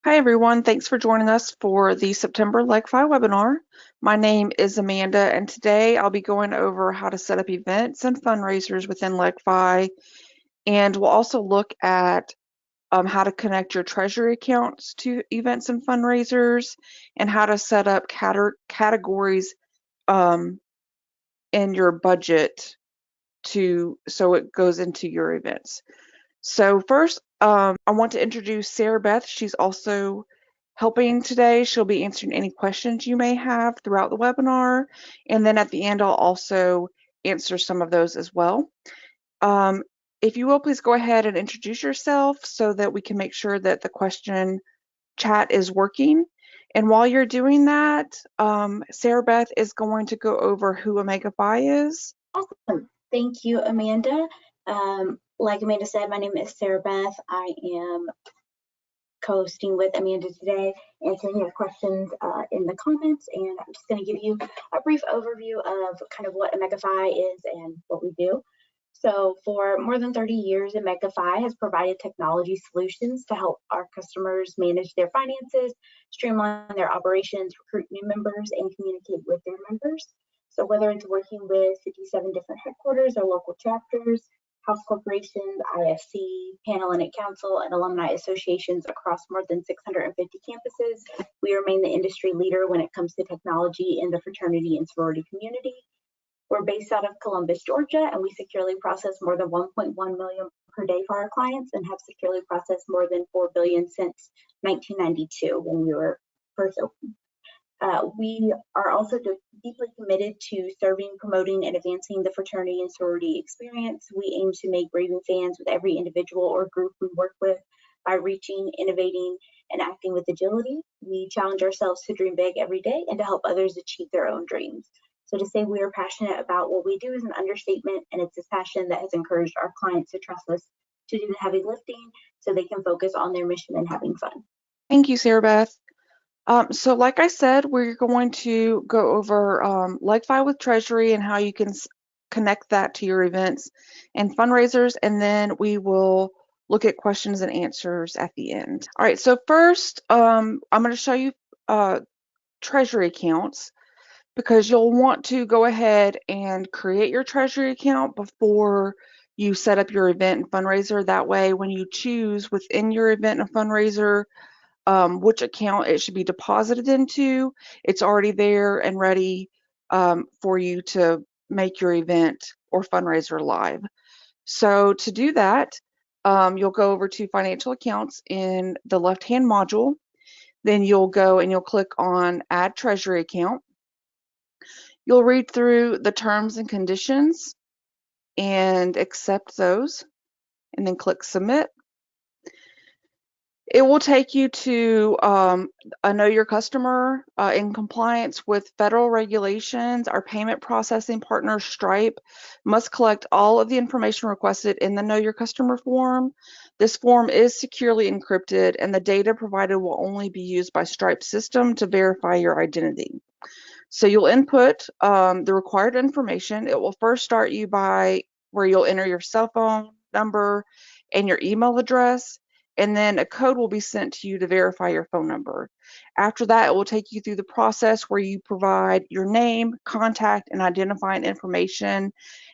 Hi everyone, thanks for joining us for the September LegFi webinar. My name is Amanda and today I'll be going over how to set up events and fundraisers within LegFi, and we'll also look at how to connect your treasury accounts to events and fundraisers and how to set up categories in your budget so it goes into your events. So first, I want to introduce Sarah Beth. She's also helping today. She'll be answering any questions you may have throughout the webinar. And then at the end, I'll also answer some of those as well. If you will, please go ahead and introduce yourself so that we can make sure that the question chat is working. And while you're doing that, Sarah Beth is going to go over who OmegaFi is. Awesome. Thank you, Amanda. Like Amanda said, my name is Sarah Beth. I am co-hosting with Amanda today, answering your questions in the comments, and I'm just going to give you a brief overview of kind of what OmegaFi is and what we do. So for more than 30 years, OmegaFi has provided technology solutions to help our customers manage their finances, streamline their operations, recruit new members, and communicate with their members. So whether it's working with 57 different headquarters or local chapters, house corporations, IFC, panel and council, and alumni associations across more than 650 campuses, we remain the industry leader when it comes to technology in the fraternity and sorority community. We're based out of Columbus, Georgia, and we securely process more than 1.1 million per day for our clients and have securely processed more than 4 billion since 1992 when we were first open. We are also deeply committed to serving, promoting, and advancing the fraternity and sorority experience. We aim to make raving fans with every individual or group we work with by reaching, innovating, and acting with agility. We challenge ourselves to dream big every day and to help others achieve their own dreams. So to say we are passionate about what we do is an understatement, and it's this passion that has encouraged our clients to trust us to do the heavy lifting so they can focus on their mission and having fun. Thank you, Sarah Beth. So like I said, we're going to go over LegFi with Treasury and how you can connect that to your events and fundraisers, and then we will look at questions and answers at the end. All right, so first, I'm going to show you Treasury accounts because you'll want to go ahead and create your Treasury account before you set up your event and fundraiser. That way, when you choose within your event and fundraiser which account it should be deposited into, it's already there and ready for you to make your event or fundraiser live. So to do that, you'll go over to financial accounts in the left-hand module. Then you'll go and you'll click on Add Treasury Account. You'll read through the terms and conditions and accept those, and then click Submit. It will take you to a Know Your Customer in compliance with federal regulations. Our payment processing partner, Stripe, must collect all of the information requested in the Know Your Customer form. This form is securely encrypted, and the data provided will only be used by Stripe's system to verify your identity. So you'll input the required information. It will first start you by where you'll enter your cell phone number and your email address, and then a code will be sent to you to verify your phone number. After that, it will take you through the process where you provide your name, contact, and identifying information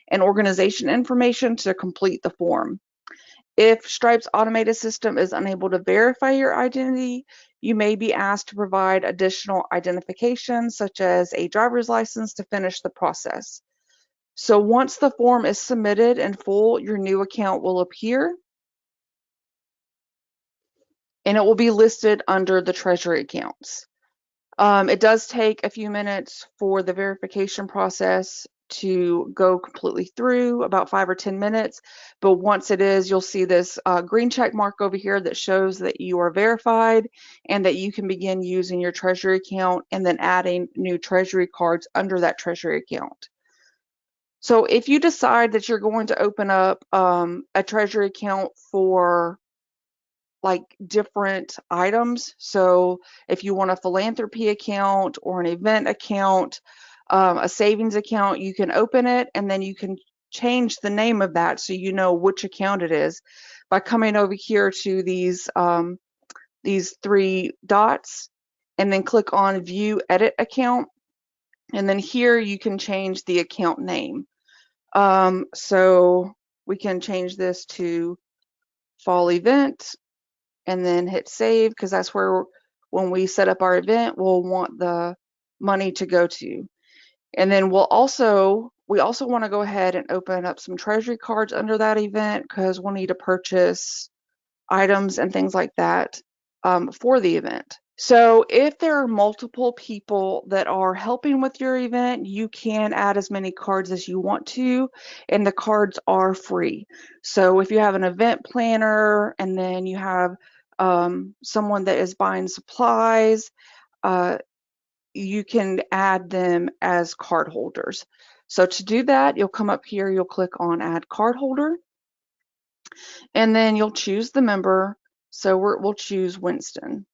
and organization information to complete the form. If Stripe's automated system is unable to verify your identity, you may be asked to provide additional identification, such as a driver's license, to finish the process. So once the form is submitted in full, your new account will appear, and it will be listed under the Treasury accounts. It does take a few minutes for the verification process to go completely through, about 5 or 10 minutes. But once it is, you'll see this green check mark over here that shows that you are verified and that you can begin using your Treasury account and then adding new Treasury cards under that Treasury account. So if you decide that you're going to open up a Treasury account for like different items. So if you want a philanthropy account or an event account, a savings account, you can open it and then you can change the name of that so you know which account it is by coming over here to these these three dots and then click on View Edit Account. And then here you can change the account name. So we can change this to Fall Event and then hit Save, because that's where when we set up our event, we'll want the money to go to. And then we also want to go ahead and open up some treasury cards under that event, because we'll need to purchase items and things like that for the event. So if there are multiple people that are helping with your event, you can add as many cards as you want to, and the cards are free. So if you have an event planner and then you have someone that is buying supplies, you can add them as card holders. So to do that, you'll come up here, you'll click on Add Card Holder, and then you'll choose the member. So we'll choose Winston.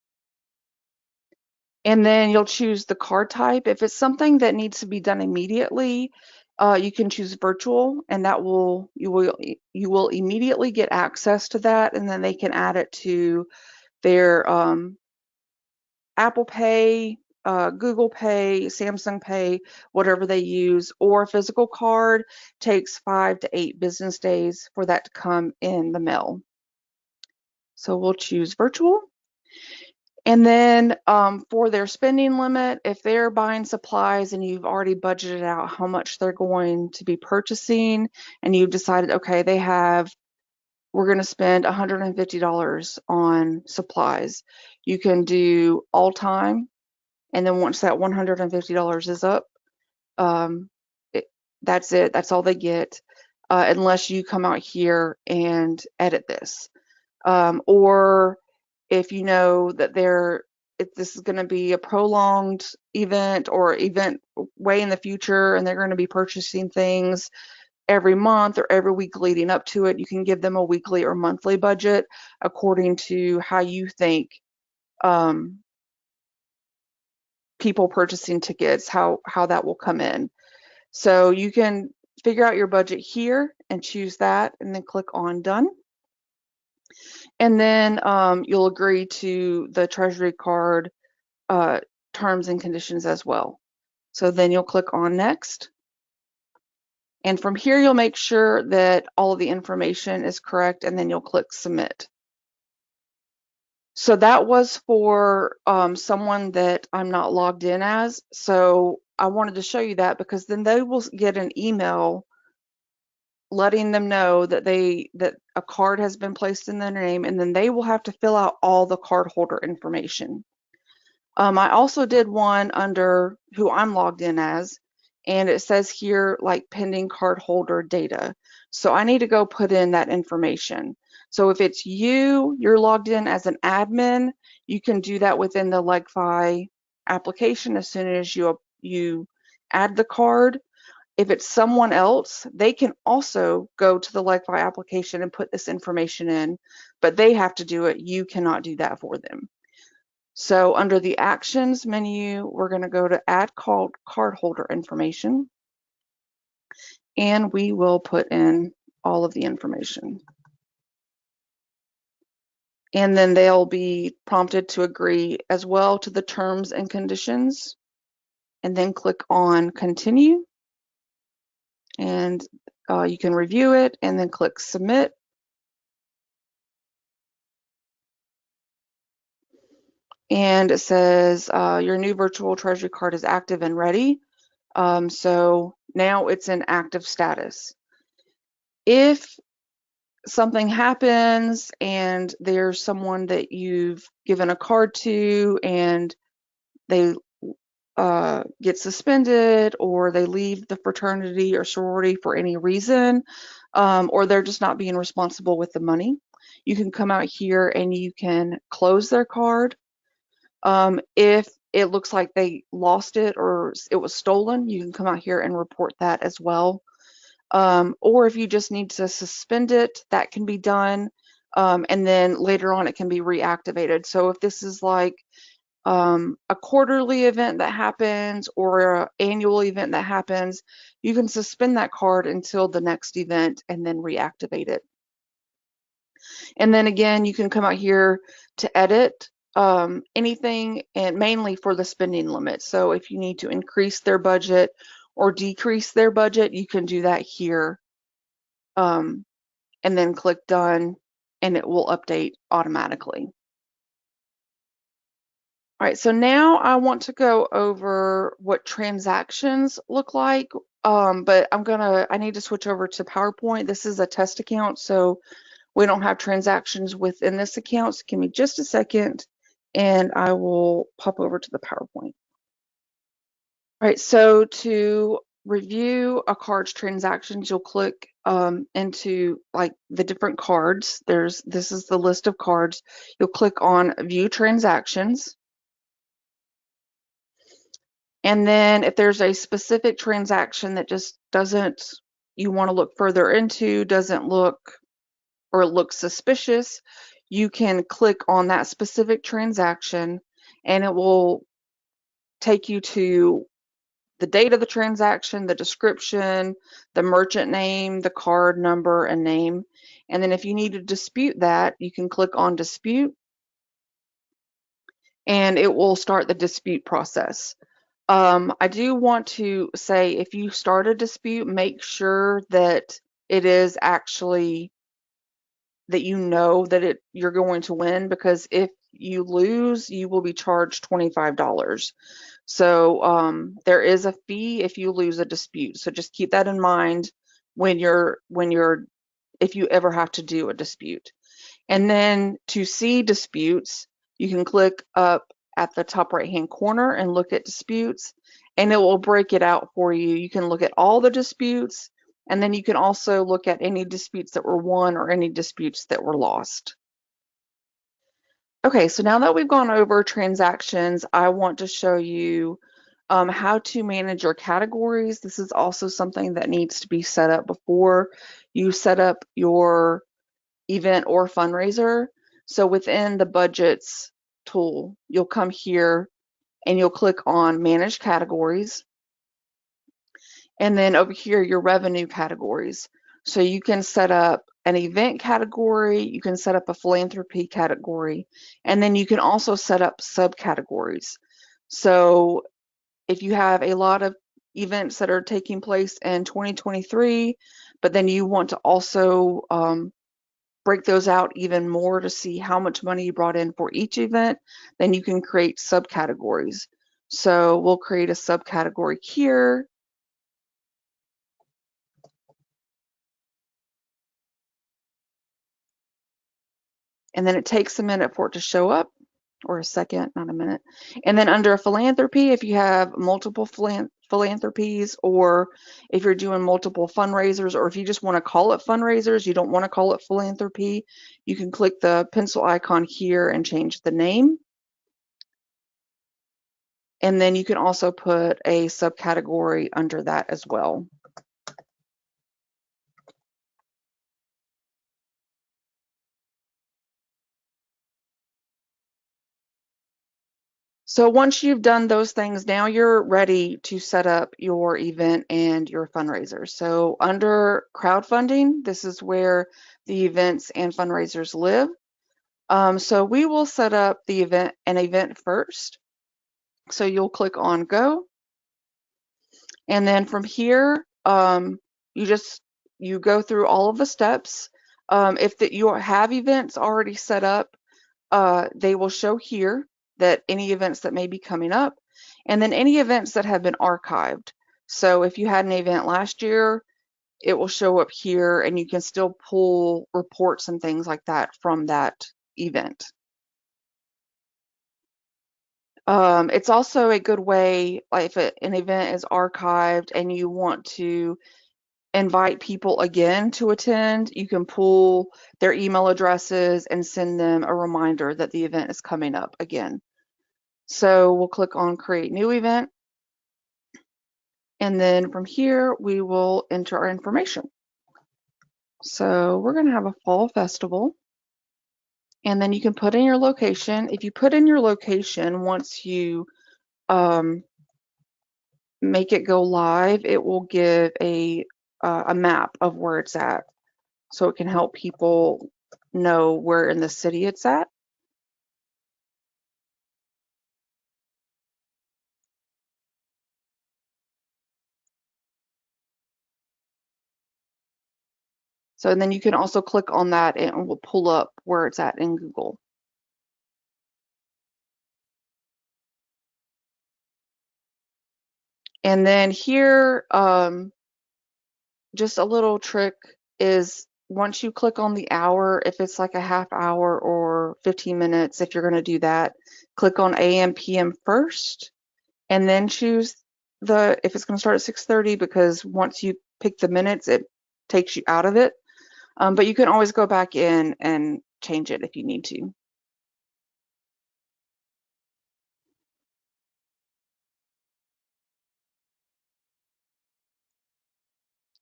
And then you'll choose the card type. If it's something that needs to be done immediately, you can choose virtual, and that you will immediately get access to that, and then they can add it to their Apple Pay, Google Pay, Samsung Pay, whatever they use. Or a physical card takes 5 to 8 business days for that to come in the mail. So we'll choose virtual. And then for their spending limit, if they're buying supplies and you've already budgeted out how much they're going to be purchasing, and you've decided, okay, we're going to spend $150 on supplies, you can do all time. And then once that $150 is up, that's it. That's all they get, unless you come out here and edit this. Or if you know that if this is going to be a prolonged event or event way in the future, and they're going to be purchasing things every month or every week leading up to it, you can give them a weekly or monthly budget according to how you think people purchasing tickets, how that will come in. So you can figure out your budget here and choose that, and then click on Done. And then you'll agree to the treasury card terms and conditions as well. So then you'll click on Next. And from here, you'll make sure that all of the information is correct, and then you'll click Submit. So that was for someone that I'm not logged in as. So I wanted to show you that, because then they will get an email letting them know that that a card has been placed in their name, and then they will have to fill out all the card holder information. I also did one under who I'm logged in as, and it says here like pending card holder data. So I need to go put in that information. So if it's you're logged in as an admin, you can do that within the LegFi application as soon as you add the card. If it's someone else, they can also go to the LegFi application and put this information in, but they have to do it. You cannot do that for them. So under the Actions menu, we're going to go to Add Card Holder Information, and we will put in all of the information. And then they'll be prompted to agree as well to the terms and conditions, and then click on Continue. And you can review it and then click Submit. And it says your new virtual treasury card is active and ready. So now it's in active status. If something happens and there's someone that you've given a card to and they get suspended, or they leave the fraternity or sorority for any reason, or they're just not being responsible with the money, you can come out here and you can close their card. If it looks like they lost it or it was stolen, you can come out here and report that as well. Or if you just need to suspend it, that can be done. And then later on, it can be reactivated. So if this is like a quarterly event that happens or an annual event that happens, you can suspend that card until the next event and then reactivate it. And then again, you can come out here to edit anything, and mainly for the spending limit. So if you need to increase their budget or decrease their budget, you can do that here, and then click done, and it will update automatically. All right, so now I want to go over what transactions look like, but I need to switch over to PowerPoint. This is a test account, so we don't have transactions within this account. So give me just a second, and I will pop over to the PowerPoint. All right, so to review a card's transactions, you'll click into like the different cards. This is the list of cards. You'll click on View Transactions. And then if there's a specific transaction that just you want to look further into, doesn't look or looks suspicious, you can click on that specific transaction and it will take you to the date of the transaction, the description, the merchant name, the card number and name. And then if you need to dispute that, you can click on Dispute and it will start the dispute process. I do want to say if you start a dispute, make sure that it is actually that you know that you're going to win, because if you lose, you will be charged $25. So there is a fee if you lose a dispute. So just keep that in mind if you ever have to do a dispute. And then to see disputes, you can click up at the top right hand corner and look at disputes, and it will break it out for you. You can look at all the disputes, and then you can also look at any disputes that were won or any disputes that were lost. Okay, so now that we've gone over transactions, I want to show you how to manage your categories. This is also something that needs to be set up before you set up your event or fundraiser. So within the budgets tool, you'll come here and you'll click on manage categories. And then over here, your revenue categories. So you can set up an event category, you can set up a philanthropy category, and then you can also set up subcategories. So if you have a lot of events that are taking place in 2023, but then you want to also break those out even more to see how much money you brought in for each event, then you can create subcategories. So we'll create a subcategory here. And then it takes a minute for it to show up, or a second, not a minute. And then under philanthropy, if you have multiple philanthropies, or if you're doing multiple fundraisers, or if you just want to call it fundraisers, you don't want to call it philanthropy, you can click the pencil icon here and change the name. And then you can also put a subcategory under that as well. So once you've done those things, now you're ready to set up your event and your fundraiser. So under crowdfunding, this is where the events and fundraisers live. So we will set up an event first. So you'll click on Go. And then from here, you go through all of the steps. If you have events already set up, they will show here that any events that may be coming up, and then any events that have been archived. So if you had an event last year, it will show up here, and you can still pull reports and things like that from that event. It's also a good way, like if an event is archived and you want to invite people again to attend, you can pull their email addresses and send them a reminder that the event is coming up again. So we'll click on Create New Event. And then from here, we will enter our information. So we're going to have a fall festival. And then you can put in your location. If you put in your location, once you make it go live, it will give a map of where it's at. So it can help people know where in the city it's at. So and then you can also click on that and it will pull up where it's at in Google. And then here, just a little trick is once you click on the hour, if it's like a half hour or 15 minutes, if you're going to do that, click on AM, PM first, and then choose if it's going to start at 6:30, because once you pick the minutes, it takes you out of it. But you can always go back in and change it if you need to.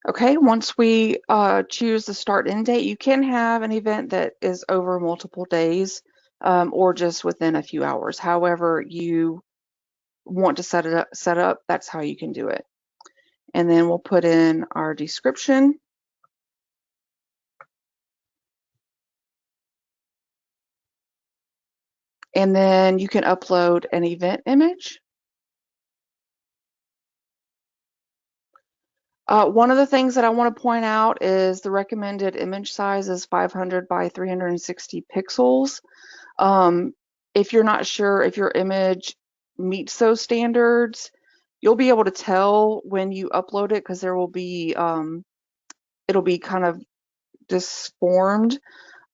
Okay, once we choose the start end date, you can have an event that is over multiple days, or just within a few hours. However you want to set up, that's how you can do it. And then we'll put in our description. And then you can upload an event image. One of the things that I want to point out is the recommended image size is 500 by 360 pixels. If you're not sure if your image meets those standards, you'll be able to tell when you upload it, because there will be it'll be kind of disformed.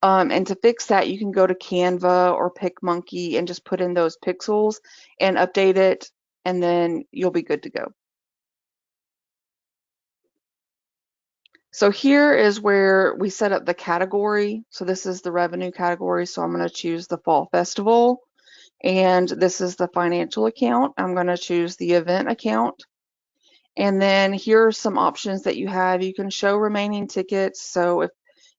And to fix that, you can go to Canva or PicMonkey and just put in those pixels and update it, and then you'll be good to go. So here is where we set up the category. So this is the revenue category. So I'm going to choose the Fall Festival. And this is the financial account. I'm going to choose the event account. And then here are some options that you have. You can show remaining tickets. So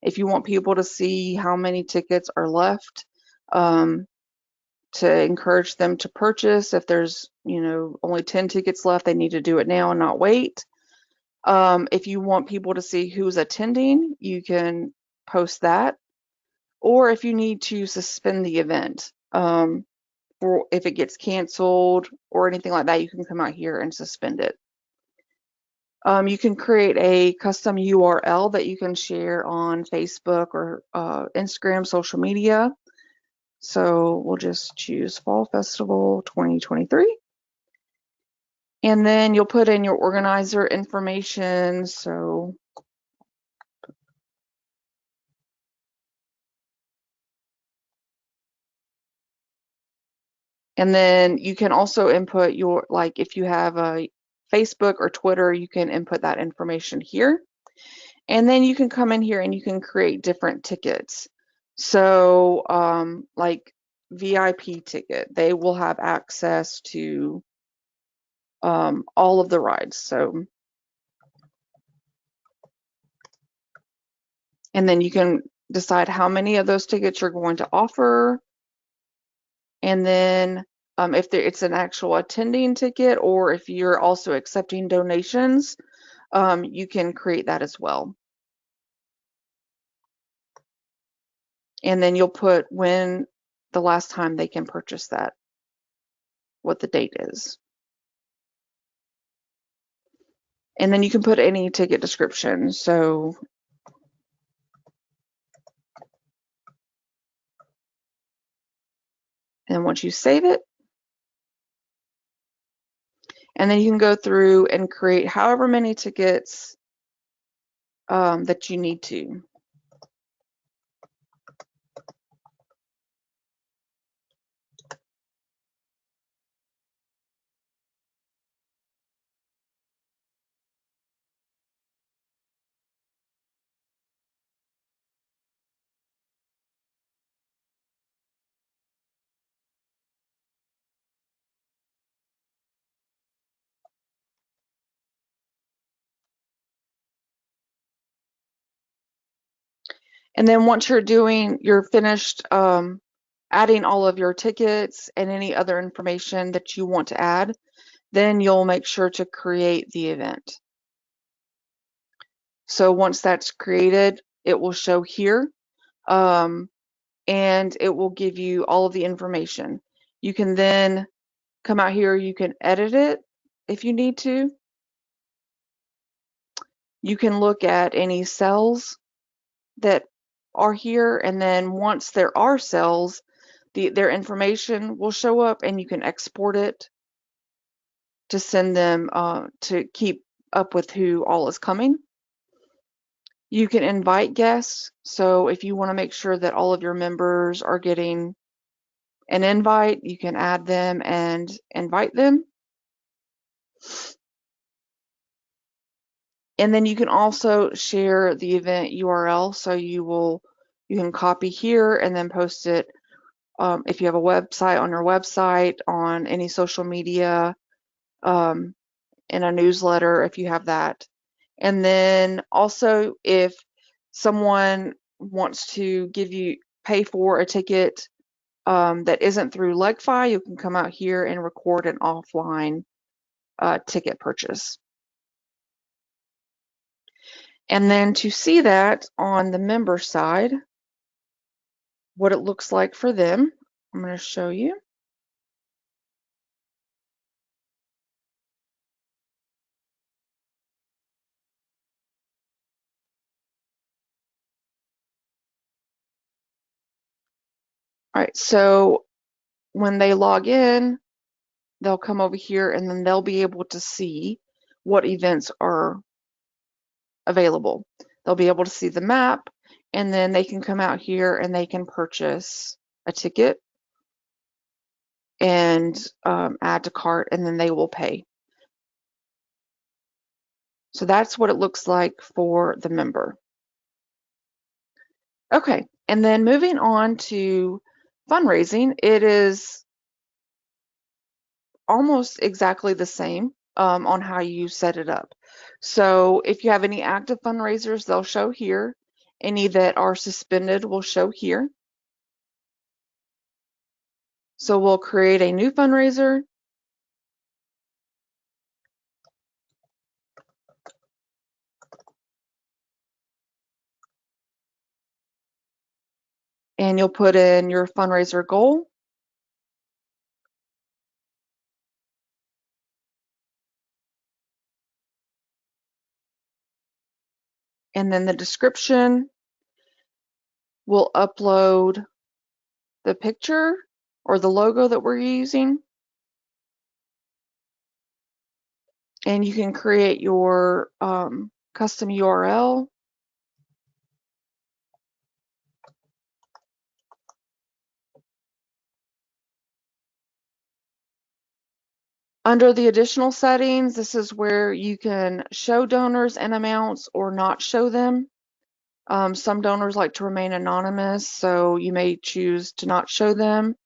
if you want people to see how many tickets are left, to encourage them to purchase. If there's, only 10 tickets left, they need to do it now and not wait. If you want people to see who's attending, you can post that. Or if you need to suspend the event, for if it gets canceled or anything like that, you can come out here and suspend it. You can create a custom URL that you can share on Facebook or Instagram, social media. So we'll just choose Fall Festival 2023. And then you'll put in your organizer information. So and then you can also input your, like if you have a Facebook or Twitter, you can input that information here. And then you can come in here and you can create different tickets. So like VIP ticket, they will have access to all of the rides. So, and then you can decide how many of those tickets you're going to offer. And then if it's an actual attending ticket, or if you're also accepting donations, you can create that as well. And then you'll put when the last time they can purchase that, what the date is. And then you can put any ticket description. So and once you save it, and then you can go through and create however many tickets that you need to. And then once you're finished adding all of your tickets and any other information that you want to add, then you'll make sure to create the event. So once that's created, it will show here, and it will give you all of the information. You can then come out here, you can edit it if you need to. You can look at any cells that are here, and then once there are sales, their information will show up, and you can export it to send them to keep up with who all is coming. You can invite guests, so if you want to make sure that all of your members are getting an invite, you can add them and invite them. And then you can also share the event URL, so you can copy here and then post it if you have a website, on your website, on any social media, in a newsletter if you have that. And then also, if someone wants to pay for a ticket that isn't through LegFi, you can come out here and record an offline ticket purchase. And then to see that on the member side, what it looks like for them, I'm going to show you. All right, so when they log in, they'll come over here and then they'll be able to see what events are available. They'll be able to see the map, and then they can come out here and they can purchase a ticket and add to cart, and then they will pay. So that's what it looks like for the member. Okay, and then moving on to fundraising, it is almost exactly the same on how you set it up. So if you have any active fundraisers, they'll show here. Any that are suspended will show here. So we'll create a new fundraiser. And you'll put in your fundraiser goal. And then the description, we'll upload the picture or the logo that we're using. And you can create your custom URL. Under the additional settings, this is where you can show donors and amounts or not show them. Some donors like to remain anonymous, so you may choose to not show them.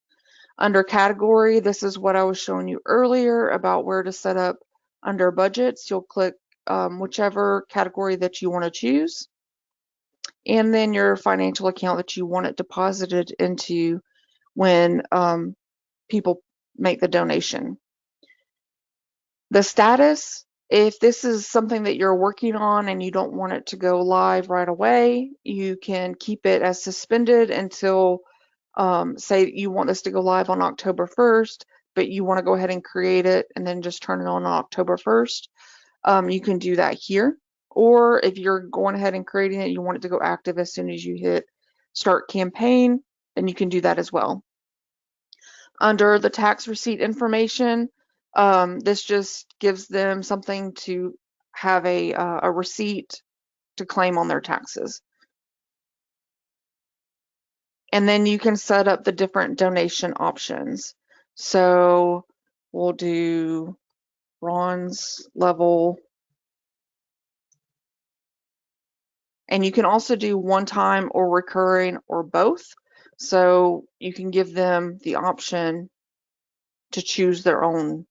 Under category, this is what I was showing you earlier about where to set up under budgets. You'll click whichever category that you want to choose, and then your financial account that you want it deposited into when people make the donation. The status, if this is something that you're working on and you don't want it to go live right away, you can keep it as suspended until, say you want this to go live on October 1st, but you want to go ahead and create it and then just turn it on October 1st. You can do that here. Or if you're going ahead and creating it, you want it to go active as soon as you hit start campaign, then you can do that as well. Under the tax receipt information, this just gives them something to have a receipt to claim on their taxes. And then you can set up the different donation options. So we'll do bronze level. And you can also do one-time or recurring or both. So you can give them the option to choose their own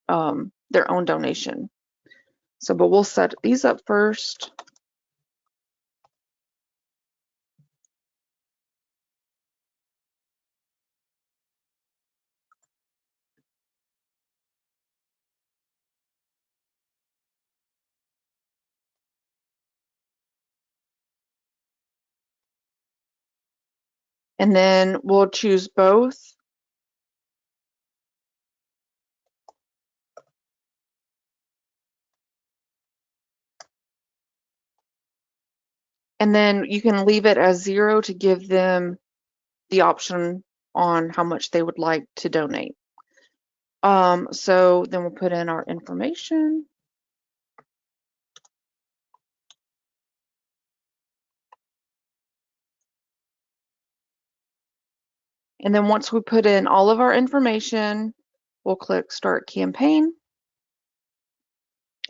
donation. So, but we'll set these up first. And then we'll choose both. And then you can leave it as 0 to give them the option on how much they would like to donate. So then we'll put in our information. And then once we put in all of our information, we'll click Start Campaign,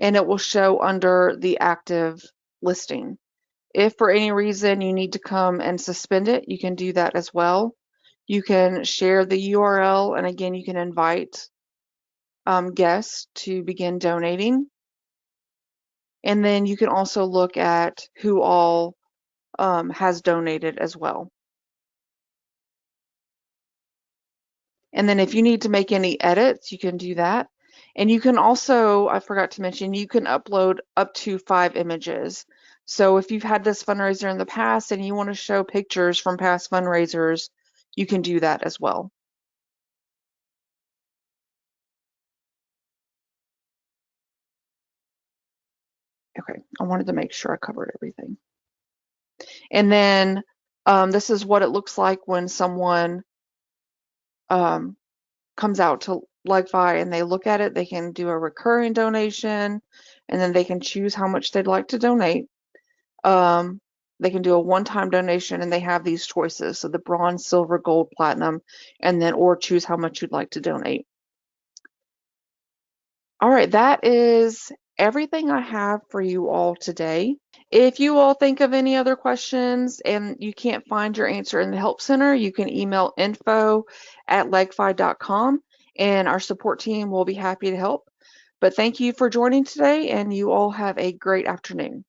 and it will show under the active listing. If for any reason you need to come and suspend it, you can do that as well. You can share the URL, and again, you can invite guests to begin donating. And then you can also look at who all has donated as well. And then if you need to make any edits, you can do that. And you can also, I forgot to mention, you can upload up to 5 images. So if you've had this fundraiser in the past and you want to show pictures from past fundraisers, you can do that as well. Okay, I wanted to make sure I covered everything. And then this is what it looks like when someone comes out to LegFi and they look at it. They can do a recurring donation, and then they can choose how much they'd like to donate. They can do a one-time donation, and they have these choices. So the bronze, silver, gold, platinum, and then or choose how much you'd like to donate. All right, that is everything I have for you all today. If you all think of any other questions and you can't find your answer in the Help Center, you can email info@legfi.com and our support team will be happy to help. But thank you for joining today, and you all have a great afternoon.